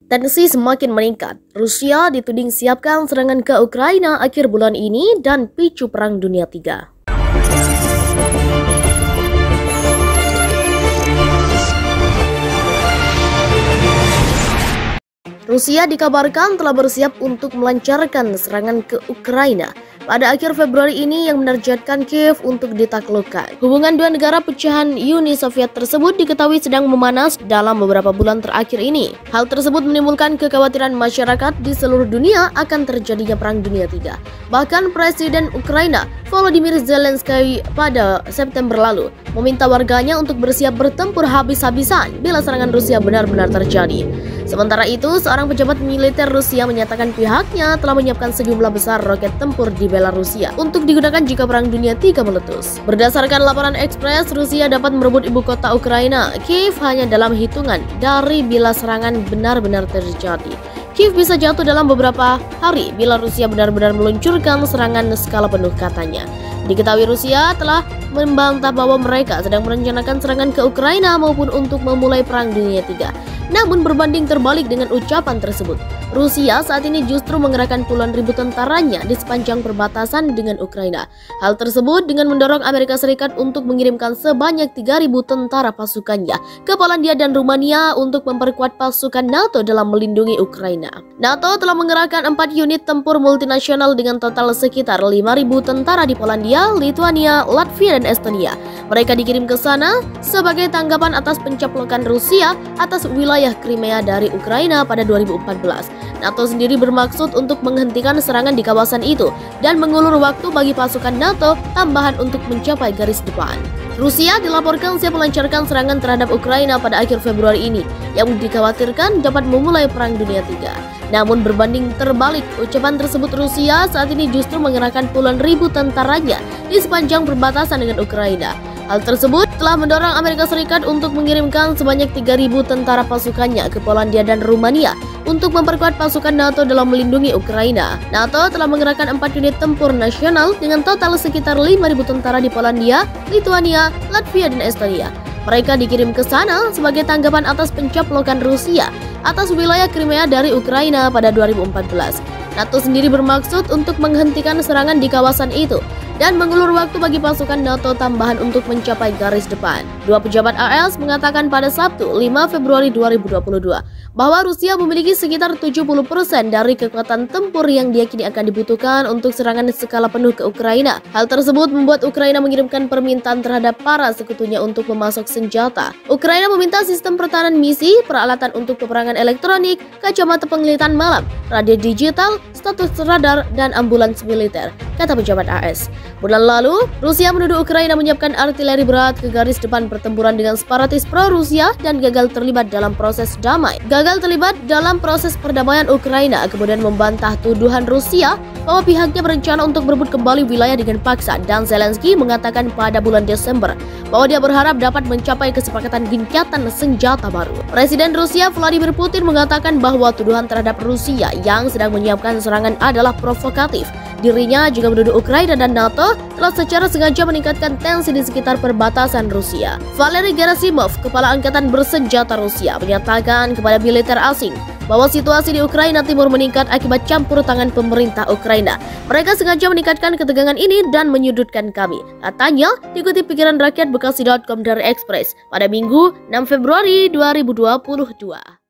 Tensi semakin meningkat. Rusia dituding siapkan serangan ke Ukraina akhir bulan ini dan picu Perang Dunia III. Rusia dikabarkan telah bersiap untuk melancarkan serangan ke Ukraina pada akhir Februari ini yang menargetkan Kiev untuk ditaklukkan. Hubungan dua negara pecahan Uni Soviet tersebut diketahui sedang memanas dalam beberapa bulan terakhir ini. Hal tersebut menimbulkan kekhawatiran masyarakat di seluruh dunia akan terjadinya Perang Dunia III. Bahkan Presiden Ukraina Volodymyr Zelensky pada September lalu meminta warganya untuk bersiap bertempur habis-habisan bila serangan Rusia benar-benar terjadi. Sementara itu, seorang pejabat militer Rusia menyatakan pihaknya telah menyiapkan sejumlah besar roket tempur di Belarusia untuk digunakan jika Perang Dunia III meletus. Berdasarkan laporan Express, Rusia dapat merebut ibu kota Ukraina, Kiev, hanya dalam hitungan dari bila serangan benar-benar terjadi. Kiev bisa jatuh dalam beberapa hari bila Rusia benar-benar meluncurkan serangan skala penuh, katanya. Diketahui Rusia telah membantah bahwa mereka sedang merencanakan serangan ke Ukraina maupun untuk memulai Perang Dunia III. Namun berbanding terbalik dengan ucapan tersebut, Rusia saat ini justru mengerahkan puluhan ribu tentaranya di sepanjang perbatasan dengan Ukraina. Hal tersebut dengan mendorong Amerika Serikat untuk mengirimkan sebanyak 3.000 tentara pasukannya ke Polandia dan Rumania untuk memperkuat pasukan NATO dalam melindungi Ukraina. NATO telah mengerahkan 4 unit tempur multinasional dengan total sekitar 5.000 tentara di Polandia, Lituania, Latvia, dan Estonia. Mereka dikirim ke sana sebagai tanggapan atas pencaplokan Rusia atas wilayah Crimea dari Ukraina pada 2014. NATO sendiri bermaksud untuk menghentikan serangan di kawasan itu dan mengulur waktu bagi pasukan NATO tambahan untuk mencapai garis depan. Rusia dilaporkan siap melancarkan serangan terhadap Ukraina pada akhir Februari ini yang dikhawatirkan dapat memulai Perang Dunia III. Namun berbanding terbalik, ucapan tersebut Rusia saat ini justru mengerahkan puluhan ribu tentaranya di sepanjang perbatasan dengan Ukraina. Hal tersebut telah mendorong Amerika Serikat untuk mengirimkan sebanyak 3.000 tentara pasukannya ke Polandia dan Rumania untuk memperkuat pasukan NATO dalam melindungi Ukraina. NATO telah mengerahkan 4 unit tempur nasional dengan total sekitar 5.000 tentara di Polandia, Lituania, Latvia, dan Estonia. Mereka dikirim ke sana sebagai tanggapan atas pencaplokan Rusia atas wilayah Crimea dari Ukraina pada 2014. NATO sendiri bermaksud untuk menghentikan serangan di kawasan itu dan mengulur waktu bagi pasukan NATO tambahan untuk mencapai garis depan. Dua pejabat AS mengatakan pada Sabtu 5 Februari 2022 bahwa Rusia memiliki sekitar 70% dari kekuatan tempur yang diyakini akan dibutuhkan untuk serangan skala penuh ke Ukraina. Hal tersebut membuat Ukraina mengirimkan permintaan terhadap para sekutunya untuk memasok senjata. Ukraina meminta sistem pertahanan misi, peralatan untuk peperangan elektronik, kacamata penglihatan malam, radio digital, status radar, dan ambulans militer, kata pejabat AS. Bulan lalu, Rusia menuduh Ukraina menyiapkan artileri berat ke garis depan pertempuran dengan separatis pro-Rusia dan gagal terlibat dalam proses damai. Gagal terlibat dalam proses perdamaian Ukraina kemudian membantah tuduhan Rusia bahwa pihaknya berencana untuk merebut kembali wilayah dengan paksa, dan Zelensky mengatakan pada bulan Desember bahwa dia berharap dapat mencapai kesepakatan gencatan senjata baru. Presiden Rusia Vladimir Putin mengatakan bahwa tuduhan terhadap Rusia yang sedang menyiapkan serangan adalah provokatif. Dirinya juga menuduh Ukraina dan NATO telah secara sengaja meningkatkan tensi di sekitar perbatasan Rusia. Valery Gerasimov, kepala angkatan bersenjata Rusia, menyatakan kepada militer asing bahwa situasi di Ukraina Timur meningkat akibat campur tangan pemerintah Ukraina. Mereka sengaja meningkatkan ketegangan ini dan menyudutkan kami, katanya dikutip pikiran rakyat Bekasi.com dari Express pada Minggu 6 Februari 2022.